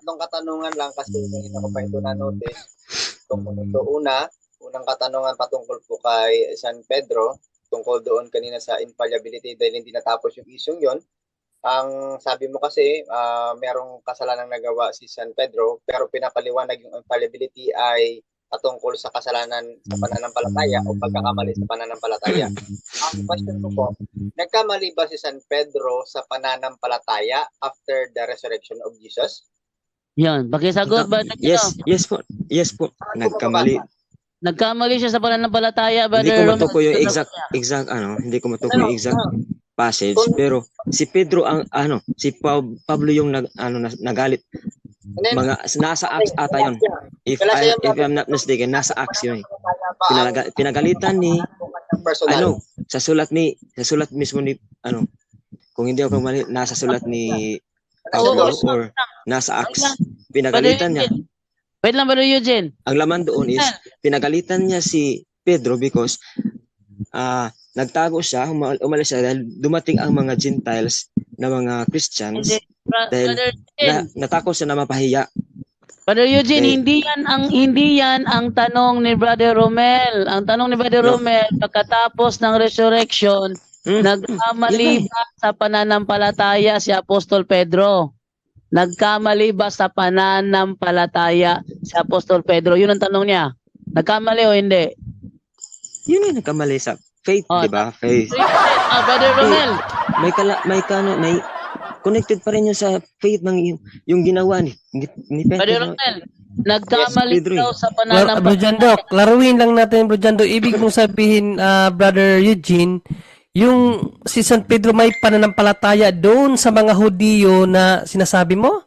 tatlong katanungan lang kasi hindi ko pa ito na-notice. Tungkol ito unang katanungan patungkol po kay San Pedro, tungkol doon kanina sa infallibility dahil hindi natapos yung isyong yon. Ang sabi mo kasi, merong kasalanang nagawa si San Pedro, pero pinapaliwanag yung infallibility ay patungkol sa kasalanan sa pananampalataya o pagkakamali sa pananampalataya. Ang question ko po, nagkamali ba si San Pedro sa pananampalataya after the resurrection of Jesus? Yan, pakisagot ba? Yes po. Nagkamali. Nagkamali siya sa pananampalataya, Hindi Brother ko Romel. matukoy yung exact hindi ko matukoy yung exact passage, pero si Pedro si Pablo yung nagalit. Nasa Acts ata yun. If I'm not mistaken, nasa Acts yun. Pinagalitan ni sa sulat mismo ni kung hindi ako mali, nasa sulat ni Pablo or nasa Acts. Pinagalitan niya. Wait lang, Brother Eugene. Ang laman doon is pinagalitan niya si Pedro because nagtago siya, umalis siya dahil dumating ang mga Gentiles na mga Christians dahil natakot siya na mapahiya. Brother Eugene, hindi yan ang tanong ni Brother Romel. Ang tanong ni Brother Romel, pagkatapos ng resurrection, nagkamali ba sa pananampalataya si Apostol Pedro? Nagkamali ba sa pananampalataya si Apostol Pedro? Yun ang tanong niya. Nagkamali o hindi? Yun yung nagkamali sa faith, di ba? Faith. Brother Romel. May connected pa rin yun sa faith ng yung ginawa ni Pedro. Brother Romel, nagkamali daw sa pananampalataya. Bro Jando, klaruhin lang natin, Bro Jando. Ibig mong sabihin, Brother Eugene, yung si San Pedro may pananampalataya doon sa mga Hudiyo na sinasabi mo?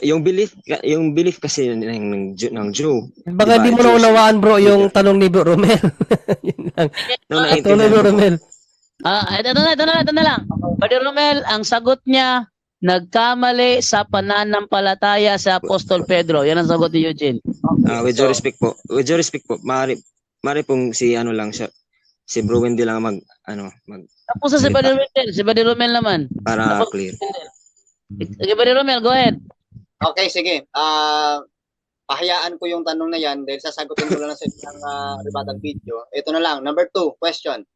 yung belief kasi ng Jew. Baka di mo naunawaan, bro, yung tanong ni Bro Romel. Yun lang. Tanong ni Bro Romel. Ito na lang. Brother Romel, ang sagot niya, nagkamali sa pananampalataya sa Apostol Pedro. Yan ang sagot ni Eugene. With due respect po, mari pong si Bro Wendy lang Tapos sa si Brother Romel, si Brother Romel naman. Para clear. Sige, Brother Romel, go ahead. Okay, sige. Pahayaan ko yung tanong na yan dahil sasagutin ko lang sa isang rebuttal video. Ito na lang. Number 2, question.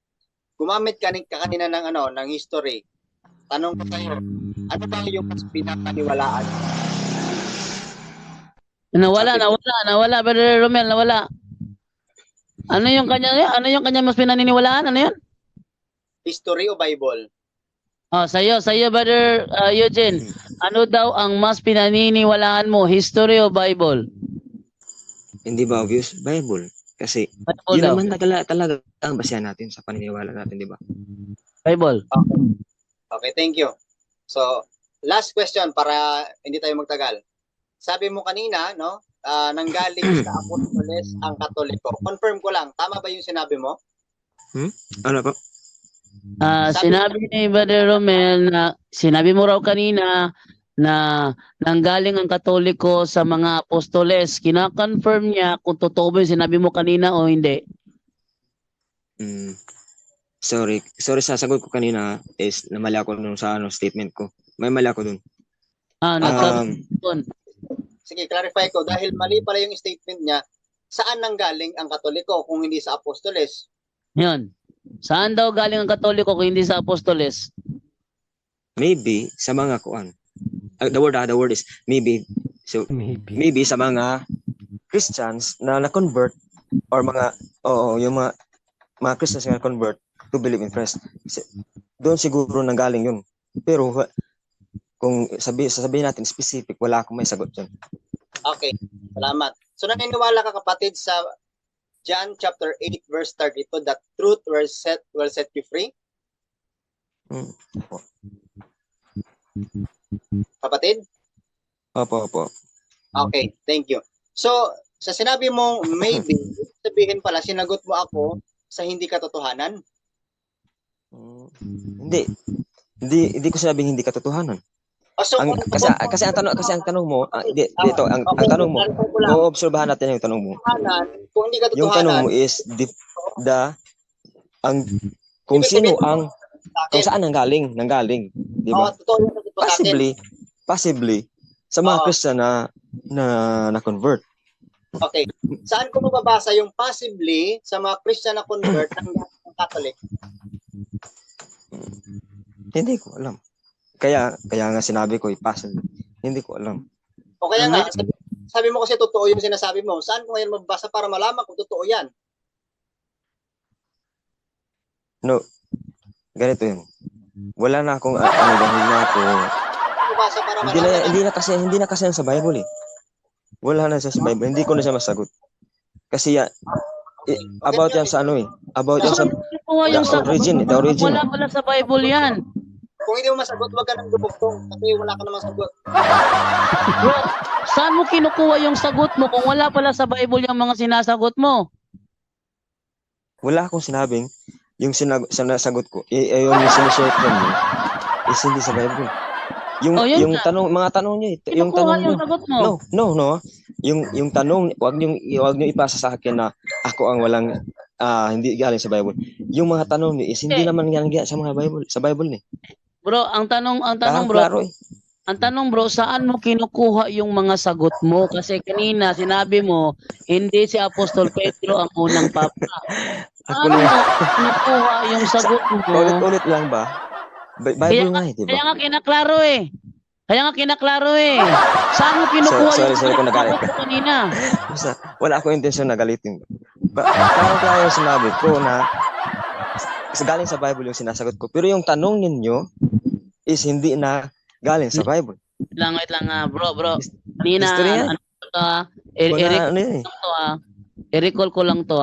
Gumamit ka kanina ng history. Tanong ko sa'yo, ano ba yung mas pinapaniwalaan? Nawala, Brother Romel, nawala. Ano yung kanya mas pinaniniwalaan? Ano yun? History o Bible? Sa'yo, Brother Eugene. Ano daw ang mas pinaniniwalaan mo? History o Bible? Hindi ba obvious? Bible. Kasi Bible yun daw. naman talaga ang basehan natin sa paniniwala natin, di ba? Bible. Okay, thank you. So, last question para hindi tayo magtagal. Sabi mo kanina, nanggaling sa Apostoles ang Katoliko. Confirm ko lang, tama ba yung sinabi mo? Ano po? Sinabi ni Brother Romel na sinabi mo raw kanina na nanggaling ang Katoliko sa mga Apostoles. Kina-confirm niya kung totoo ba yung sinabi mo kanina o hindi. Sorry, sasagot ko kanina is namali ako nung sa statement ko. May mali ako dun. Sige, clarify ko. Dahil mali pala yung statement niya, saan nanggaling ang Katoliko kung hindi sa Apostoles? Yun. Saan daw galing ang Katoliko kung hindi sa Apostoles? Maybe sa mga kuan. The word is maybe. So maybe sa mga Christians na na-convert or yung mga Christians na convert to believe in Christ. Doon siguro nanggaling yun. Pero kung sasabihin natin specific, wala akong may sagot dyan. Okay, salamat. So naniniwala ka kapatid sa John chapter 8 verse 32 that truth will set you free? Kapatid? Opo. Okay, thank you. So, sa sinabi mo maybe, sabihin pala, sinagot mo ako sa hindi katotohanan? Hindi ko sabing hindi katotohanan. So, Kasi ang tanong mo, ang tanong mo, obserbahan natin yung tanong mo. Kung hindi katotohanan, yung tanong mo is kung sino ang kung saan nanggaling, di ba? totoo yung sagot mo sa akin. Possibly, possibly sa mga Oo. Christian na convert. Okay. Saan ko mababasa yung possibly sa mga Christian na convert ng Catholic? Hindi ko alam. Kaya nga sinabi ko, possibly. Hindi ko alam. O kaya nga, sabi mo kasi totoo yung sinasabi mo. Saan ko ngayon mababasa para malaman kung totoo yan? No, ganito yun. Wala na akong dahil na ako. Mababasa para Hindi malaman. na kasi yan sa Bible eh. Wala na siya sa Bible. Hindi ko na siya masagot. Kasi about yan sa ano eh. About yan sa the origin. Wala pala sa Bible yan. Kung hindi mo masagot, wag ka nang dumugtong kasi wala ka namang sagot. Bro, saan mo kinukuha yung sagot mo kung wala pala sa Bible yung mga sinasagot mo? Wala akong sinabing yung sinasagot ko. Yung sinishare ko mo is hindi sa Bible. Yung tanong, mga tanong niyo, yung Kinukuha tanong yung niyo. sagot mo. No. Yung tanong, wag niyo ipasa sa akin na ako ang walang hindi galing sa Bible. Yung mga tanong niyo is hindi naman galing sa mga Bible, sa Bible ni. Bro, ang tanong bro, Klaro eh. ang tanong bro, saan mo kinukuha yung mga sagot mo? Kasi kanina sinabi mo, hindi si Apostol Pedro ang unang papa. Ako Saan mo lang. kinukuha yung sagot mo? Ulit lang ba? Bible nga eh, di Kaya ba? nga kinaklaro eh. Saan mo kinukuha Sorry kung nagalit sagot ka. mo kanina? Basta, wala akong intensyon na galitin. Klaro yung sinabi ko na galing sa Bible yung sinasagot ko. Pero yung tanong ninyo is hindi na galing sa Bible. Wait lang bro. Kanina, History yan. i-recall ko lang to.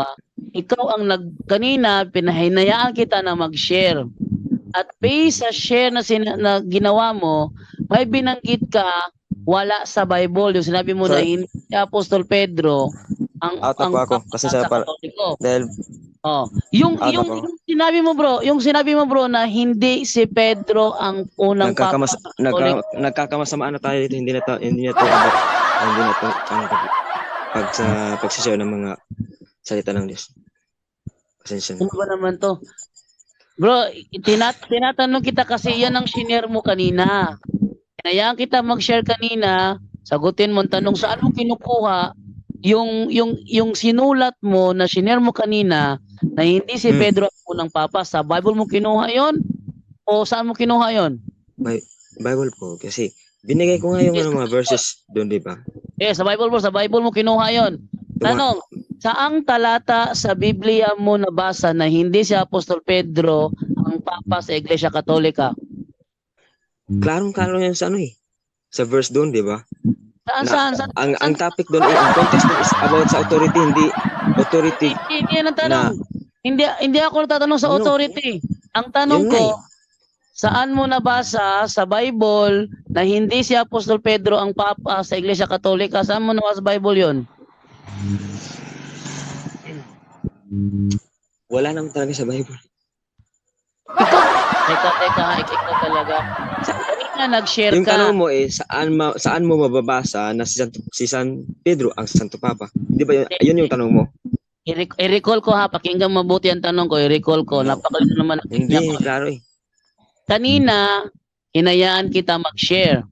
Ikaw ang kanina pinahinayaan kita na mag-share. At based sa share na ginawa mo, may binanggit ka wala sa Bible. Yung sinabi mo na hindi si Apostol Pedro ang ako kasi sa Katoliko. dahil Yung sinabi mo bro na hindi si Pedro ang unang papa. nagkakamasama na tayo dito, hindi na to ang pagsishare ng mga salita ng Diyos. Pasensya na. Ano ba naman to? Bro, tinatanong kita kasi yan ang shinare mo kanina. Kaya kita mag-share kanina, sagutin mo ang tanong saan mo kinukuha yung sinulat mo na shinare mo kanina na hindi si Pedro ang unang papa. Sa Bible mo kinuha yon o saan mo kinuha yon? Bible po kasi binigay ko nga yung mga verses doon, di ba? Sa Bible mo kinuha yon. Tanong, saang talata sa Biblia mo nabasa na hindi si Apostol Pedro ang papa sa Iglesia Katolika? Klaro yan sa ano eh. Sa verse doon, di ba? Saan? Ang topic doon, ang context doon is about sa authority, hindi authority. Hindi yan ang tanong. Hindi ako natatanong sa authority. Ang tanong ko, saan mo nabasa sa Bible na hindi si Apostol Pedro ang papa sa Iglesia Katolika? Saan mo nabasa sa Bible yon? Wala naman talaga sa Bible. Teka, ikaw talaga. Kanina nag-share Yung ka. tanong mo eh, saan mo mababasa na si San Pedro ang Santo Papa? Di ba yun yung tanong mo? I-recall ko pakinggan mabuti ang tanong ko, i-recall ko. Napakalino naman ang Hindi, klaro eh. Kanina, hinayaan kita mag-share.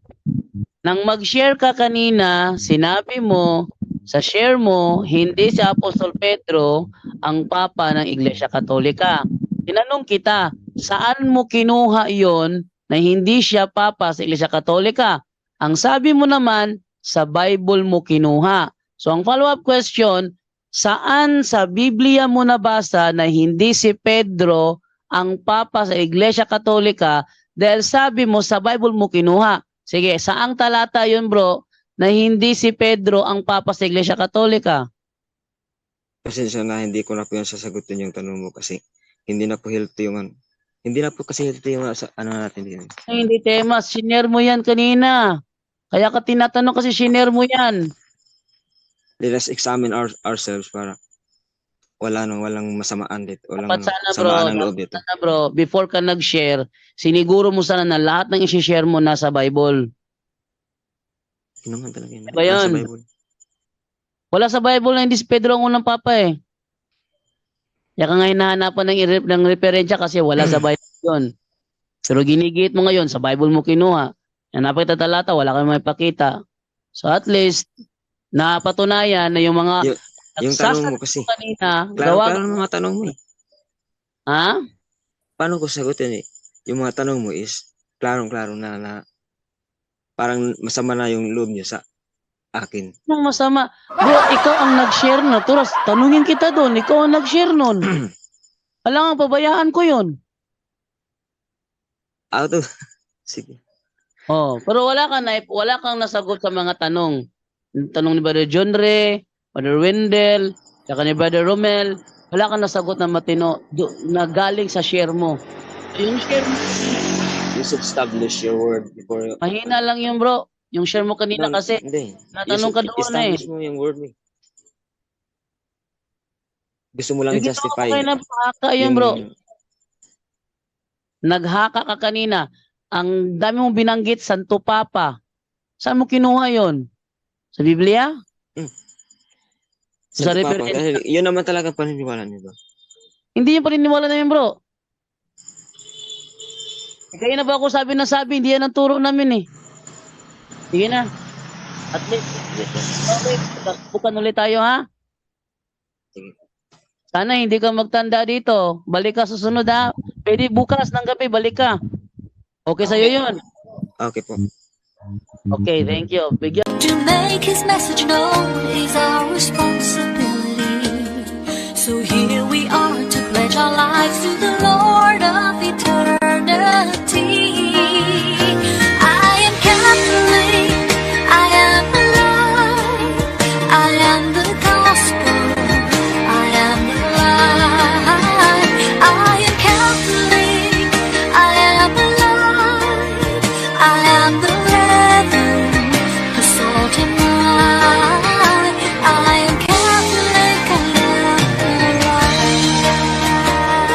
Nang mag-share ka kanina, sinabi mo, sa share mo, hindi si Apostol Pedro ang papa ng Iglesia Katolika. Tinanong kita, saan mo kinuha yon na hindi siya papa sa Iglesia Katolika? Ang sabi mo naman, sa Bible mo kinuha. So ang follow-up question, saan sa Biblia mo nabasa na hindi si Pedro ang papa sa Iglesia Katolika dahil sabi mo sa Bible mo kinuha? Sige, saang talata yun bro na hindi si Pedro ang papa sa Iglesia Katolika? Pasensya na, hindi ko na po yan sasagutin yung tanong mo kasi hindi na po healthy yung ano natin din. Ay, hindi temas, shinare mo yan kanina. Kaya ka tinatanong kasi shinare mo yan. Let us examine ourselves para walang masamaan dito. Walang Sana bro, before ka nag-share, siniguro mo sana na lahat ng i-share mo nasa Bible. Yun naman talaga yun. Ba yun? Nasa Bible. Wala sa Bible na hindi si Pedro ang unang papa eh. Kaya ka nga hinahanapan ng referensya kasi wala sa Bible yun. Pero ginigit mo ngayon, sa Bible mo kinuha. Yan, napakita talata, wala kang may pakita. So at least, napatunayan na yung mga Yung tanong mo kasi, kanina, klaro ng mga tanong mo eh. Ha? Paano ko sagutin eh? Yung mga tanong mo is, klarong-klaro na parang masama na yung loob niyo sa akin. Anong masama? Bro, ikaw ang nag-share na. Turas, tanungin kita doon. Ikaw ang nag-share nun. Alam nga, pabayaan ko yun. Sige. Oh, pero wala kang nasagot sa mga tanong. Yung tanong ni Brother John Ray, Brother Wendell, saka ni Brother Romel, wala kang nasagot na matino na galing sa share mo. Yung share mo, You should establish your word before you... mahina lang yung bro. Yung share mo kanina kasi, Hindi. natanong ka doon eh. Establish mo yung word mo. Gusto mo lang justify. Okay na haka yun bro. Naghaka ka kanina. Ang dami mong binanggit, Santo Papa. Saan mo kinuha yon? Sa Biblia? Sa reference? Yun naman talaga paniniwala niyo ba? Hindi yung paniniwala namin bro. Kaya na ba ako sabi, hindi yan ang turo namin eh. Sige na. At least, okay, bukan ulit tayo ha? Sige. Sana hindi ka magtanda dito. Balik ka susunod ha. Pwede bukas ng gabi, balik ka. Okay sa'yo yun? Okay po. Okay, thank you. Bigyan. To make his message known is our responsibility. So here we are to pledge our lives to the Lord.